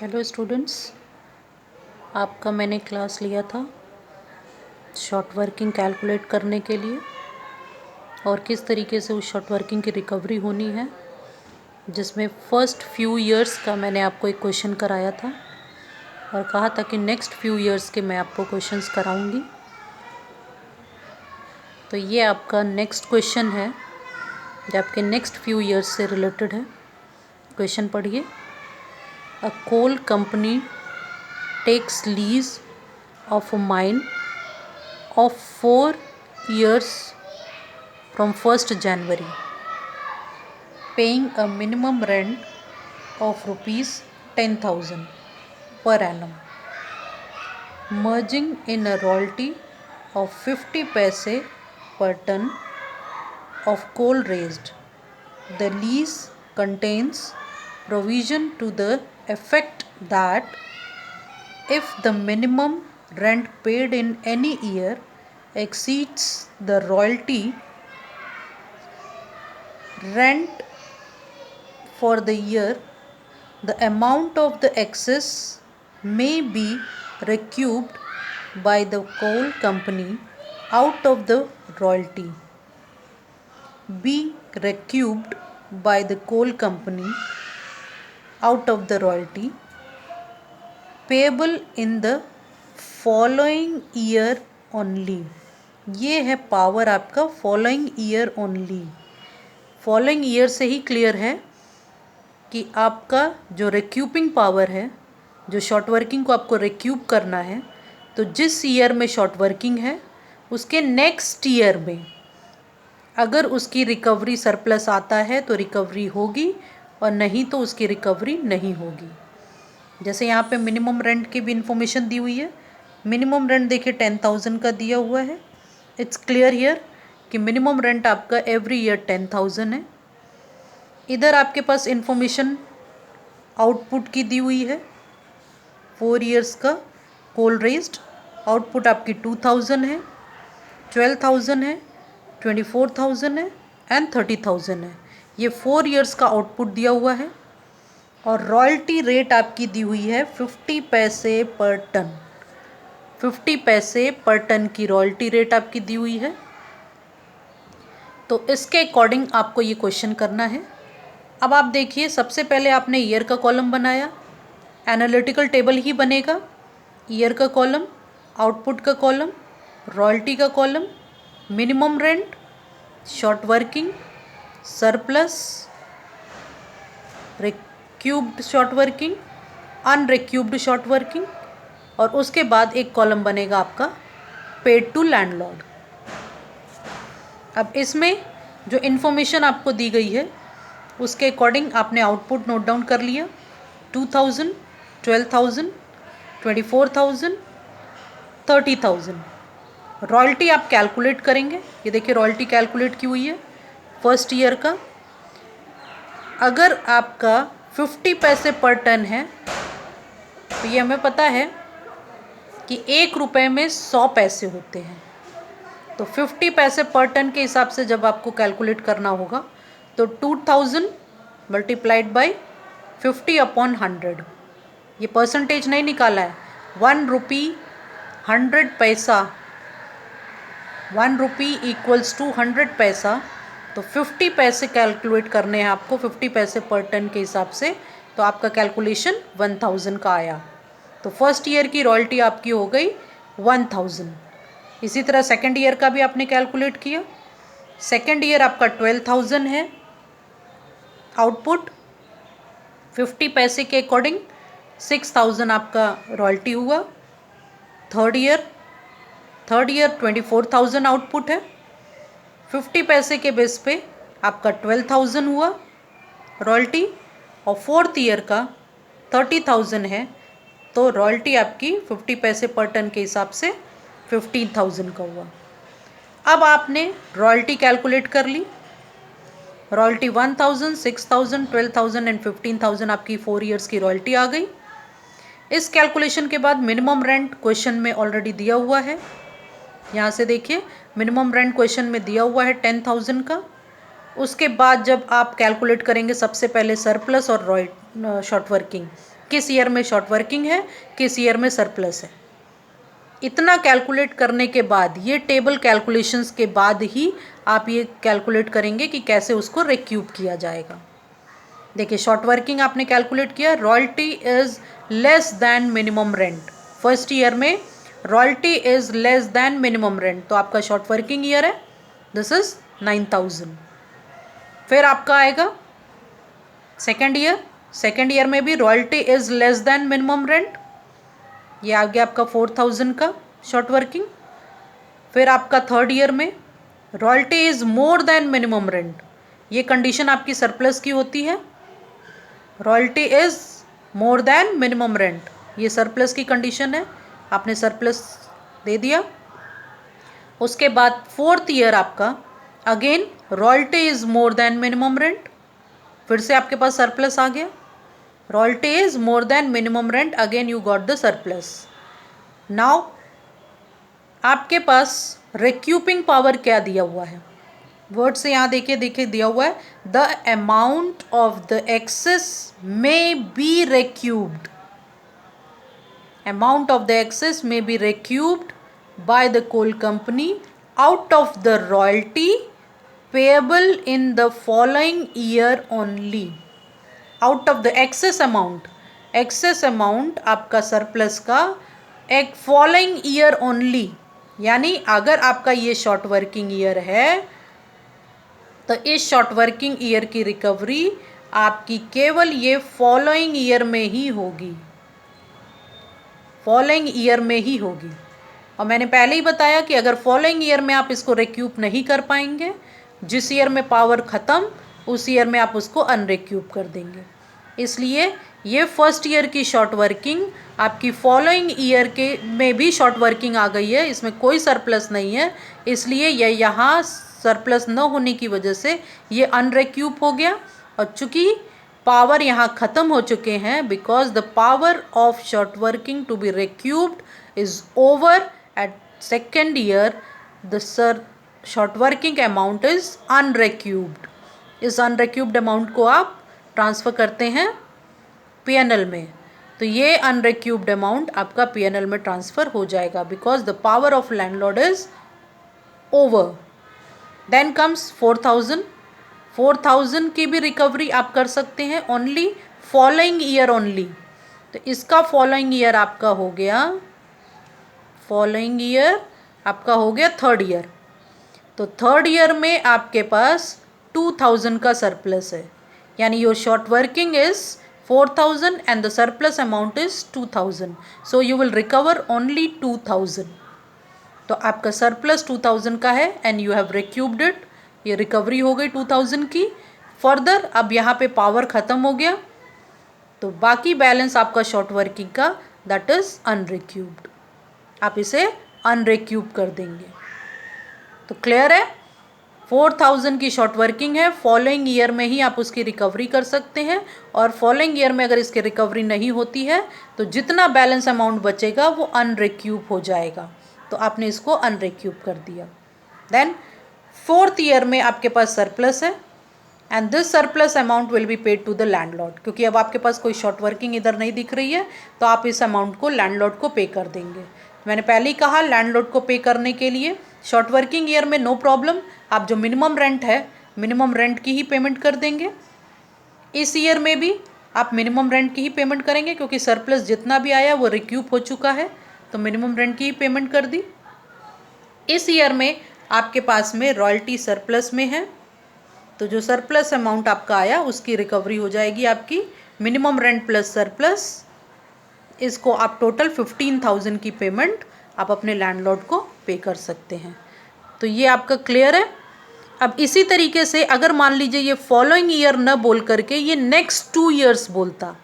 Hello students, आपका मैंने class लिया था शॉर्ट वर्किंग कैलकुलेट करने के लिए और किस तरीके से उस शॉर्ट वर्किंग की रिकवरी होनी है, जिसमें फ़र्स्ट फ्यू इयर्स का मैंने आपको एक क्वेश्चन कराया था और कहा था कि नेक्स्ट फ्यू इयर्स के मैं आपको क्वेश्चंस कराऊंगी। तो ये आपका नेक्स्ट क्वेश्चन है जो आपके नेक्स्ट फ्यू इयर्स से रिलेटेड है। क्वेश्चन पढ़िए। A coal company takes lease of a mine of 4 years from 1st January, paying a minimum rent of rupees 10,000 per annum, merging in a royalty of 50 paise per ton of coal raised. The lease contains provision to the effect that if the minimum rent paid in any year exceeds the royalty rent for the year, the amount of the excess may be recouped by the coal company out of the royalty. Be recouped by the coal company out of the royalty payable in the following year only. ये है power आपका following year only. Following year से ही clear है कि आपका जो रिक्यूपिंग power है, जो शॉर्ट वर्किंग को आपको रिक्यूप करना है, तो जिस ईयर में शॉर्ट वर्किंग है उसके नेक्स्ट ईयर में अगर उसकी रिकवरी सरप्लस आता है तो रिकवरी होगी और नहीं तो उसकी रिकवरी नहीं होगी। जैसे यहाँ पे मिनिमम रेंट की भी इंफॉर्मेशन दी हुई है। मिनिमम रेंट देखिए 10,000 का दिया हुआ है। इट्स क्लियर हियर कि मिनिमम रेंट आपका एवरी ईयर 10,000 है। इधर आपके पास इंफॉर्मेशन आउटपुट की दी हुई है। 4 इयर्स का कोल रेस्ड आउटपुट आपकी 2,000 है, 12,000 है, 24,000 है एंड 30,000 है। ये 4 इयर्स का आउटपुट दिया हुआ है और रॉयल्टी रेट आपकी दी हुई है 50 पैसे पर टन। 50 पैसे पर टन की रॉयल्टी रेट आपकी दी हुई है। तो इसके अकॉर्डिंग आपको ये क्वेश्चन करना है। अब आप देखिए, सबसे पहले आपने ईयर का कॉलम बनाया, एनालिटिकल टेबल ही बनेगा। ईयर का कॉलम, आउटपुट का कॉलम, रॉयल्टी का column, minimum rent, short working, surplus, रिक्यूब्ड short working, unrecouped short working, और उसके बाद एक कॉलम बनेगा आपका पेड टू लैंडलॉर्ड। अब इसमें जो इन्फॉर्मेशन आपको दी गई है उसके अकॉर्डिंग आपने आउटपुट नोट डाउन कर लिया। 2,000, 12,000, 24,000, 30,000। रॉयल्टी आप कैलकुलेट करेंगे। ये देखिए रॉयल्टी कैलकुलेट की हुई है फर्स्ट ईयर का। अगर आपका 50 पैसे पर टन है तो ये हमें पता है कि 1 रुपये में 100 पैसे होते हैं। तो 50 पैसे पर टन के हिसाब से जब आपको कैलकुलेट करना होगा तो 2,000 मल्टीप्लाइड बाई 50 अपॉन 100। ये परसेंटेज नहीं निकाला है। 1 रुपी 100 पैसा, 1 रुपी इक्वल्स टू 100 पैसा। तो 50 पैसे कैलकुलेट करने हैं आपको 50 पैसे पर टन के हिसाब से। तो आपका कैलकुलेशन 1,000 का आया। तो फर्स्ट ईयर की रॉयल्टी आपकी हो गई 1,000। इसी तरह सेकंड ईयर का भी आपने कैलकुलेट किया। सेकंड ईयर आपका 12,000 है आउटपुट। 50 पैसे के अकॉर्डिंग 6,000 आपका रॉयल्टी हुआ। थर्ड ईयर 24,000 आउटपुट है। 50 पैसे के बेस पे आपका 12,000 हुआ रॉयल्टी, और फोर्थ ईयर का 30,000 है। तो रॉयल्टी आपकी 50 पैसे पर टन के हिसाब से 15,000 का हुआ। अब आपने रॉयल्टी कैलकुलेट कर ली। रॉयल्टी 1,000, 6,000, 12,000 एंड 15,000 आपकी 4 इयर्स की रॉयल्टी आ गई। इस कैलकुलेशन के बाद मिनिमम रेंट क्वेश्चन में ऑलरेडी दिया हुआ है। यहाँ से देखिए मिनिमम रेंट क्वेश्चन में दिया हुआ है 10,000 का। उसके बाद जब आप कैलकुलेट करेंगे सबसे पहले सरप्लस और शॉर्ट वर्किंग, किस ईयर में शॉर्ट वर्किंग है, किस ईयर में सरप्लस है। इतना कैलकुलेट करने के बाद, ये टेबल कैलकुलेशंस के बाद ही आप ये कैलकुलेट करेंगे कि कैसे उसको रिक्यूप किया जाएगा। देखिए शॉर्ट वर्किंग आपने कैलकुलेट किया, royalty is less than minimum rent. First year में royalty is less than minimum rent, तो आपका शॉर्ट वर्किंग ईयर है, दिस इज 9000। फिर आपका आएगा सेकेंड ईयर में भी royalty is less than minimum rent, ये आ गया आपका 4000 का शॉर्ट वर्किंग। फिर आपका थर्ड ईयर में royalty is more than minimum rent, ये कंडीशन आपकी सरप्लस की होती है, royalty is more than minimum rent, ये सरप्लस की कंडीशन है, आपने सरप्लस दे दिया। उसके बाद फोर्थ ईयर आपका again royalty is more than minimum rent, फिर से आपके पास सरप्लस आ गया, royalty is more than minimum rent, again you got the surplus. Now आपके पास रिक्यूपिंग पावर क्या दिया हुआ है, वर्ड से यहाँ देखिए दिया हुआ है, the amount of the excess may be recouped, amount of the excess may be recouped by the coal company out of the royalty payable in the following year only. Out of the excess amount आपका surplus का एक following year only, यानी अगर आपका ये short working year है तो इस शॉर्ट वर्किंग ईयर की रिकवरी आपकी केवल ये फॉलोइंग ईयर में ही होगी, फॉलोइंग ईयर में ही होगी। और मैंने पहले ही बताया कि अगर फॉलोइंग ईयर में आप इसको रिक्यूप नहीं कर पाएंगे, जिस ईयर में पावर ख़त्म उस ईयर में आप उसको अनरिक्यूप कर देंगे। इसलिए ये फर्स्ट ईयर की शॉर्ट वर्किंग आपकी फॉलोइंग ईयर के में भी शॉर्ट वर्किंग आ गई है, इसमें कोई सरप्लस नहीं है, इसलिए ये यहाँ सरप्लस न होने की वजह से ये अनरिक्यूप हो गया। और चूँकि पावर यहाँ ख़त्म हो चुके हैं, because the power of short working to be recouped is over at second year, the short working amount is unrecouped. इस अनरिक्यूब्ड अमाउंट को आप ट्रांसफ़र करते हैं पीएनएल में, तो ये अनरिक्यूब्ड अमाउंट आपका पीएनएल में ट्रांसफ़र हो जाएगा, because the power of landlord is over. Then comes 4000 की भी रिकवरी आप कर सकते हैं ओनली फॉलोइंग ईयर ओनली। तो इसका फॉलोइंग ईयर आपका हो गया, थर्ड ईयर। तो थर्ड ईयर में आपके पास 2000 का सरप्लस है, यानी your short working is 4000 and the surplus amount is 2000, so you will recover only 2000। तो आपका सरप्लस 2000 का है एंड यू हैव रिक्यूब्ड इट, ये रिकवरी हो गई 2000 की। फर्दर अब यहाँ पे पावर ख़त्म हो गया, तो बाकी बैलेंस आपका शॉर्ट वर्किंग का दैट इज़ अनरिक्यूब्ड, आप इसे अनरिक्यूब कर देंगे। तो क्लियर है, 4000 की शॉर्ट वर्किंग है, फॉलोइंग ईयर में ही आप उसकी रिकवरी कर सकते हैं, और फॉलोइंग ईयर में अगर इसकी रिकवरी नहीं होती है तो जितना बैलेंस अमाउंट बचेगा वो अनरिक्यूब हो जाएगा, तो आपने इसको अनरिक्यूब कर दिया। देन फोर्थ ईयर में आपके पास सरप्लस है and this surplus amount will be paid to the landlord, क्योंकि अब आपके पास कोई शॉर्ट वर्किंग इधर नहीं दिख रही है, तो आप इस अमाउंट को लैंडलॉर्ड को पे कर देंगे। मैंने पहले ही कहा लैंडलॉर्ड को पे करने के लिए शॉर्ट वर्किंग ईयर में नो प्रॉब्लम, आप जो मिनिमम रेंट है मिनिमम रेंट की ही पेमेंट कर देंगे। इस ईयर में भी आप मिनिमम रेंट की ही पेमेंट करेंगे, क्योंकि सरप्लस जितना भी आया वो रिक्यूप हो चुका है, तो मिनिमम रेंट की ही पेमेंट कर दी। इस ईयर में आपके पास में रॉयल्टी सरप्लस में है, तो जो सरप्लस अमाउंट आपका आया उसकी रिकवरी हो जाएगी आपकी मिनिमम रेंट प्लस सरप्लस, इसको आप टोटल 15000 की पेमेंट आप अपने लैंडलॉर्ड को पे कर सकते हैं। तो ये आपका क्लियर है। अब इसी तरीके से अगर मान लीजिए ये फॉलोइंग ईयर न बोल करके ये नेक्स्ट 2 ईयर्स बोलता,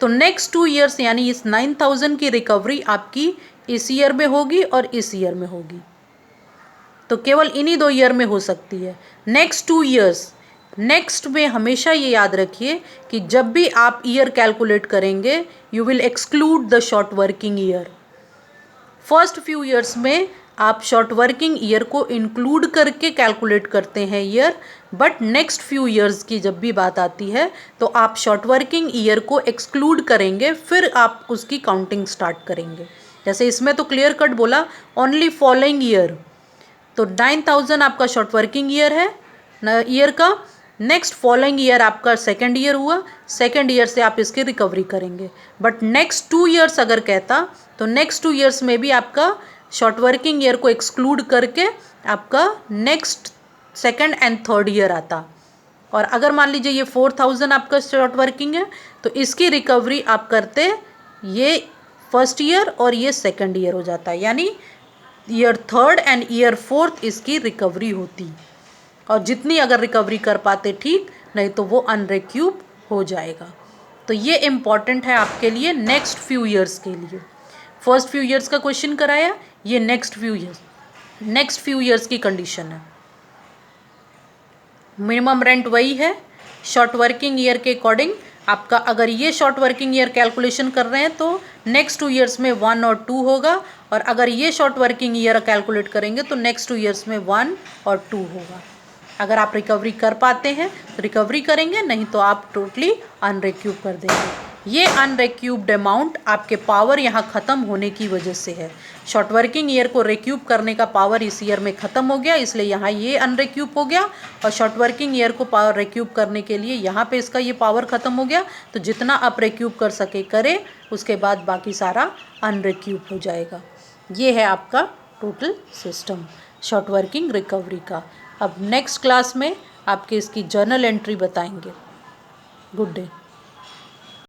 तो नेक्स्ट 2 ईयर्स यानी इस 9000 की रिकवरी आपकी इस ईयर में होगी और इस ईयर में होगी, तो केवल इन्हीं 2 ईयर में हो सकती है। नेक्स्ट 2 ईयर्स, नेक्स्ट में हमेशा ये याद रखिए कि जब भी आप ईयर कैलकुलेट करेंगे you will exclude the short working year. First few years में आप शॉर्ट वर्किंग ईयर को इंक्लूड करके कैलकुलेट करते हैं year, but next few years की जब भी बात आती है तो आप शॉर्ट वर्किंग ईयर को एक्सक्लूड करेंगे, फिर आप उसकी काउंटिंग स्टार्ट करेंगे। जैसे इसमें तो क्लियर कट बोला ओनली फॉलोइंग ईयर, तो 9,000 आपका शॉर्ट वर्किंग ईयर है ईयर का। नेक्स्ट फॉलोइंग ईयर आपका सेकेंड ईयर हुआ, सेकेंड ईयर से आप इसकी रिकवरी करेंगे। बट नेक्स्ट 2 ईयर्स अगर कहता तो नेक्स्ट 2 ईयर्स में भी आपका शॉर्ट वर्किंग ईयर को एक्सक्लूड करके आपका next second and third year आता। और अगर मान लीजिए ये 4,000 आपका शॉर्ट वर्किंग है तो इसकी रिकवरी आप करते ये फर्स्ट ईयर और ये सेकेंड ईयर हो जाता है, यानी year third and year fourth इसकी रिकवरी होती। और जितनी अगर रिकवरी कर पाते ठीक, नहीं तो वो अनरिक्यूब हो जाएगा। तो ये इम्पॉर्टेंट है आपके लिए नेक्स्ट फ्यू ईयर्स के लिए। फर्स्ट फ्यू ईयर्स का क्वेश्चन कराया, ये नेक्स्ट फ्यू ईयर्स की कंडीशन है। मिनिमम रेंट वही है शॉर्ट वर्किंग ईयर के अकॉर्डिंग आपका। अगर ये शॉर्ट वर्किंग ईयर कैलकुलेशन कर रहे हैं तो नेक्स्ट 2 ईयर्स में 1 और 2 होगा, और अगर ये शॉर्ट वर्किंग ईयर कैलकुलेट करेंगे तो नेक्स्ट 2 ईयर्स में 1 और 2 होगा। अगर आप रिकवरी कर पाते हैं तो रिकवरी करेंगे, नहीं तो आप टोटली अनरिक्यूब कर देंगे। ये अनरिक्यूब्ड अमाउंट आपके पावर यहाँ ख़त्म होने की वजह से है। शॉर्ट वर्किंग ईयर को रिक्यूब करने का पावर इस ईयर में ख़त्म हो गया, इसलिए यहाँ ये अनरिक्यूब हो गया, और शॉर्ट वर्किंग ईयर को पावर रिक्यूब करने के लिए यहाँ पे इसका ये पावर ख़त्म हो गया। तो जितना आप रिक्यूब कर सके करें, उसके बाद बाकी सारा अनरिक्यूब हो जाएगा। ये है आपका total system short working recovery का। अब नेक्स्ट क्लास में आपके इसकी जर्नल एंट्री बताएंगे। Good day.